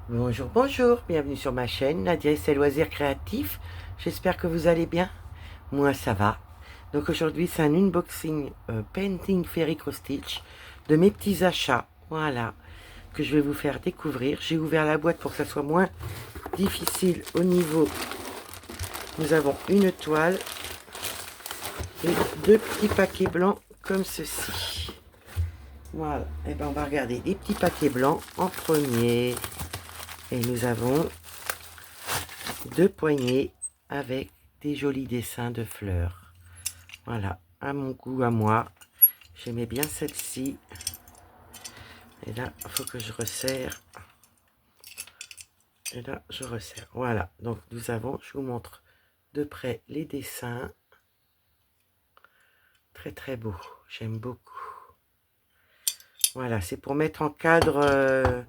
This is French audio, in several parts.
Bonjour, bonjour, bienvenue sur ma chaîne, Nadia et ses loisirs créatifs. J'espère que vous allez bien. Moi, ça va. Donc aujourd'hui, c'est un unboxing Painting Fairy Cross Stitch de mes petits achats. Voilà, que je vais vous faire découvrir. J'ai ouvert la boîte pour que ça soit moins difficile au niveau. Nous avons une toile et deux petits paquets blancs comme ceci. Voilà, et ben on va regarder les petits paquets blancs en premier. Et nous avons deux poignées avec des jolis dessins de fleurs. Voilà, à mon goût, à moi. J'aimais bien celle-ci. Et là, il faut que je resserre. Et là, je resserre. Voilà, donc nous avons, je vous montre de près les dessins. Très très beau, j'aime beaucoup. Voilà, c'est pour mettre en cadre,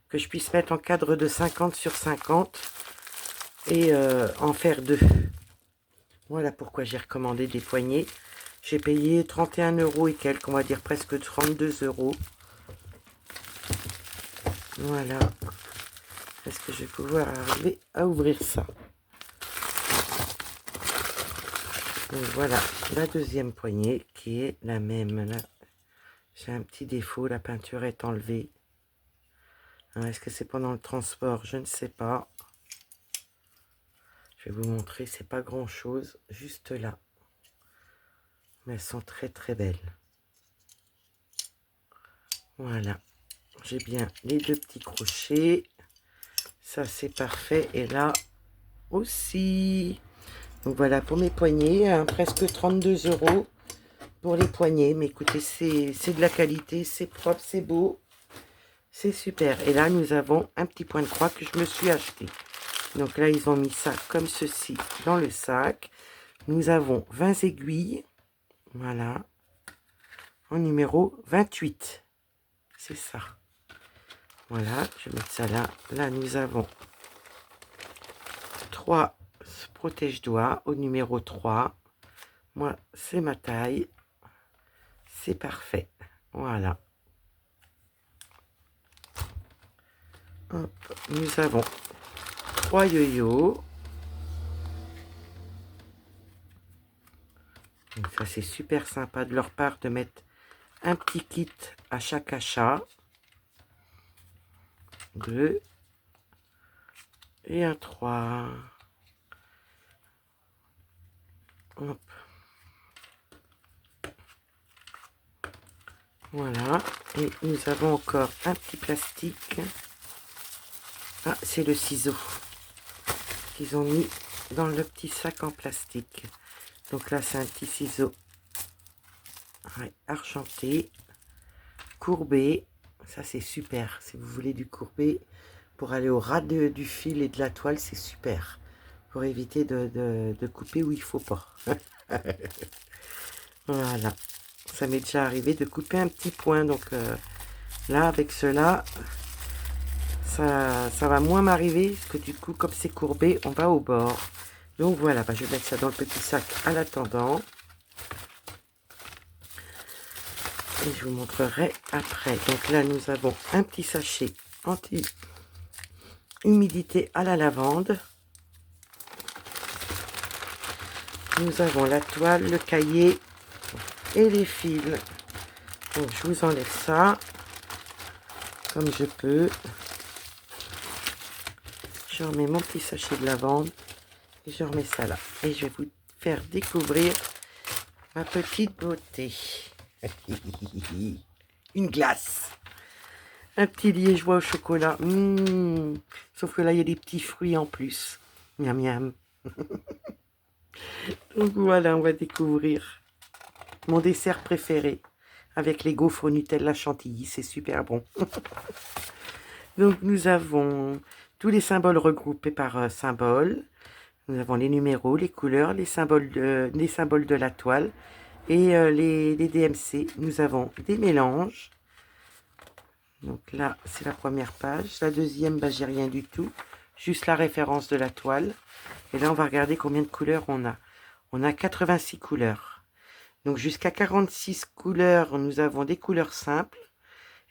que je puisse mettre en cadre de 50 sur 50 et en faire deux. Voilà pourquoi j'ai recommandé des poignées. J'ai payé 31 € et quelques, on va dire presque 32 €. Voilà. Est-ce que je vais pouvoir arriver à ouvrir ça? Donc voilà, la deuxième poignée qui est la même. Là, j'ai un petit défaut, la peinture est enlevée. Est-ce que c'est pendant le transport? Je ne sais pas. Je vais vous montrer, c'est pas grand chose, juste là. Mais elles sont très très belles. Voilà, j'ai bien les deux petits crochets. Ça c'est parfait. Et là aussi. Donc voilà pour mes poignets, hein, presque 32 € pour les poignets. Mais écoutez, c'est de la qualité, c'est propre, c'est beau, c'est super. Et là, nous avons un petit point de croix que je me suis acheté. Donc là, ils ont mis ça comme ceci dans le sac. Nous avons 20 aiguilles, voilà, en numéro 28. C'est ça. Voilà, je vais mettre ça là. Là, nous avons 3 protège-doigts au numéro 3. Moi, c'est ma taille. C'est parfait. Voilà. Hop, nous avons 3 yo-yo. Donc ça, c'est super sympa de leur part de mettre un petit kit à chaque achat. 2 et un 3. Hop. Voilà. Et nous avons encore un petit plastique. Ah, c'est le ciseau qu'ils ont mis dans le petit sac en plastique. Donc là, c'est un petit ciseau argenté, courbé. Ça, c'est super. Si vous voulez du courbé, pour aller au ras du fil et de la toile, c'est super. Pour éviter de couper où il faut pas. Voilà. Ça m'est déjà arrivé de couper un petit point. Donc là, avec cela, ça va moins m'arriver. Parce que du coup, comme c'est courbé, on va au bord. Donc voilà, je vais mettre ça dans le petit sac à l'attendant. Et je vous montrerai après. Donc là, nous avons un petit sachet anti-humidité à la lavande. Nous avons la toile, le cahier et les fils. Donc je vous enlève ça comme je peux. Je remets mon petit sachet de lavande et je remets ça là. Et je vais vous faire découvrir ma petite beauté. Une glace. Un petit liégeois au chocolat. Sauf que là, il y a des petits fruits en plus. Miam miam. Donc voilà, on va découvrir mon dessert préféré. Avec les gaufres au Nutella chantilly. C'est super bon. Donc nous avons tous les symboles regroupés par symboles. Nous avons les numéros, les couleurs, les symboles de la toile et les DMC. Nous avons des mélanges. Donc là, c'est la première page. La deuxième, j'ai rien du tout. Juste la référence de la toile. Et là, on va regarder combien de couleurs on a. On a 86 couleurs. Donc jusqu'à 46 couleurs, nous avons des couleurs simples.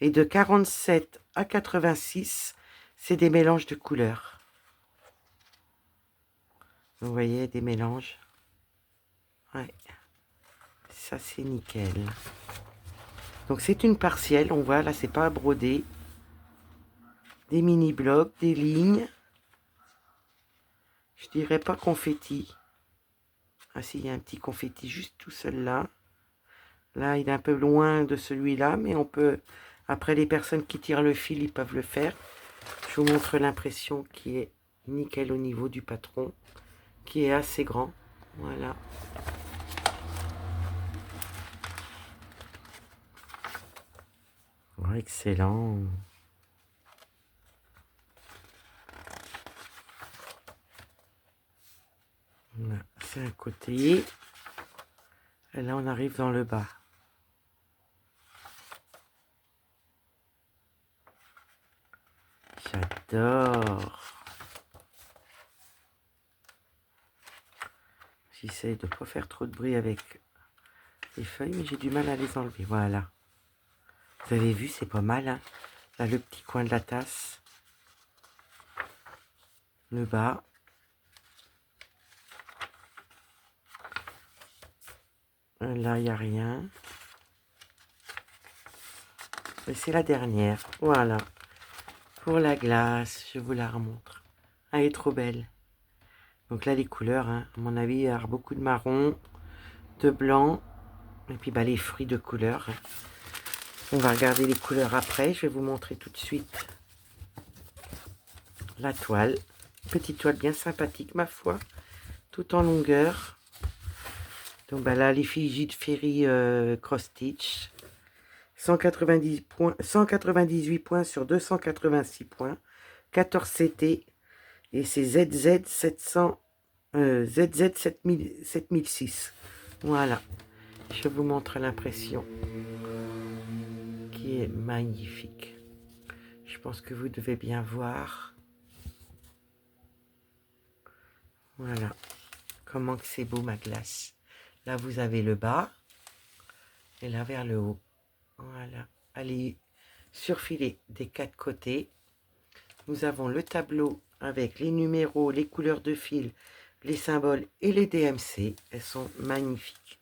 Et de 47 à 86, C'est des mélanges de couleurs. Vous voyez, des mélanges. Ouais. Ça, c'est nickel. Donc, c'est une partielle. On voit, là, c'est pas brodé. Des mini-blocs, des lignes. Je dirais pas confetti. Ah si, il y a un petit confetti juste tout seul là. Là, il est un peu loin de celui-là, mais on peut... Après, les personnes qui tirent le fil, ils peuvent le faire. Je vous montre l'impression qui est nickel au niveau du patron, qui est assez grand. Voilà. Oh, excellent. Voilà, c'est un côté. Et là, on arrive dans le bas. J'adore. J'essaie de ne pas faire trop de bruit avec les feuilles, mais j'ai du mal à les enlever. Voilà. Vous avez vu, c'est pas mal, hein. Là, le petit coin de la tasse. Le bas. Là, il n'y a rien. Et c'est la dernière. Voilà. Pour la glace, je vous la remontre. Elle est trop belle. Donc là, les couleurs, hein, à mon avis, il y a beaucoup de marron, de blanc, et puis bah, les fruits de couleurs. On va regarder les couleurs après. Je vais vous montrer tout de suite la toile. Petite toile bien sympathique, ma foi. Tout en longueur. Donc bah, là, l'effigie de Ferry Cross Stitch. 198 points sur 286 points. 14 CT. Et c'est ZZ 700, ZZ 7006. Voilà. Je vous montre l'impression qui est magnifique. Je pense que vous devez bien voir. Voilà. Comment que c'est beau ma glace. Là, vous avez le bas. Et là, vers le haut. Voilà. Allez surfiler des 4 côtés. Nous avons le tableau avec les numéros, les couleurs de fil, les symboles et les DMC. Elles sont magnifiques.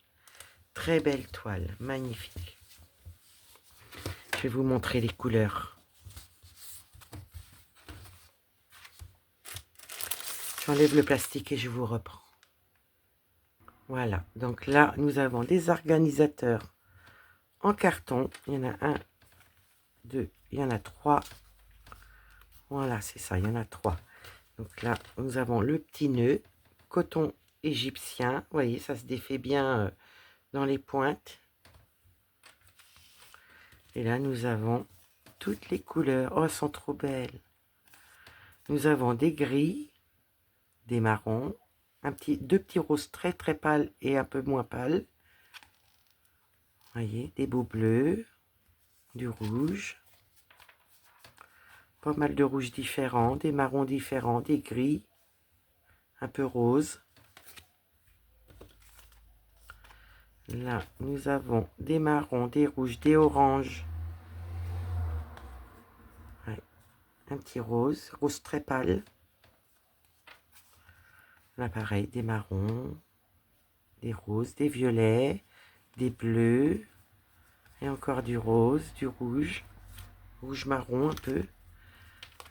Très belle toile. Magnifique. Je vais vous montrer les couleurs. J'enlève le plastique et je vous reprends. Voilà. Donc là, nous avons des organisateurs en carton. Il y en a 1, 2, il y en a 3. Voilà, c'est ça, il y en a 3. Donc là, nous avons le petit nœud, coton égyptien. Vous voyez, ça se défait bien dans les pointes. Et là, nous avons toutes les couleurs. Oh, elles sont trop belles. Nous avons des gris, des marrons, deux petits roses très très pâles et un peu moins pâles. Vous voyez, des beaux bleus, du rouge. Pas mal de rouges différents, des marrons différents, des gris, un peu rose. Là, nous avons des marrons, des rouges, des oranges. Ouais. Un petit rose, rose très pâle. Là, pareil, des marrons, des roses, des violets, des bleus. Et encore du rose, du rouge. Rouge marron un peu.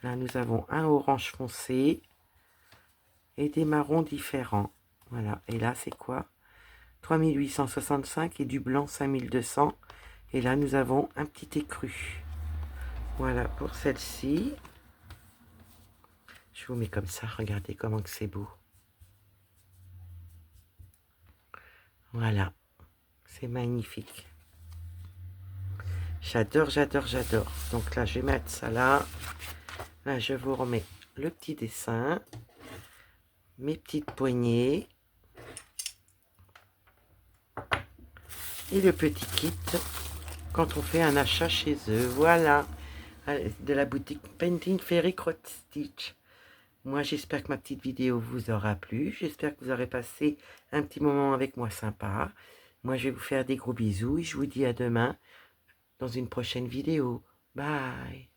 Là, nous avons un orange foncé. Et des marrons différents. Voilà. Et là, c'est quoi? 3865 et du blanc 5200. Et là, nous avons un petit écru. Voilà pour celle-ci. Je vous mets comme ça. Regardez comment que c'est beau. Voilà. C'est magnifique. J'adore, j'adore, j'adore. Donc là, je vais mettre ça là. Là, je vous remets le petit dessin. Mes petites poignées. Et le petit kit quand on fait un achat chez eux. Voilà. De la boutique Painting Ferry Cross Stitch. Moi, j'espère que ma petite vidéo vous aura plu. J'espère que vous aurez passé un petit moment avec moi sympa. Moi, je vais vous faire des gros bisous et je vous dis à demain dans une prochaine vidéo. Bye.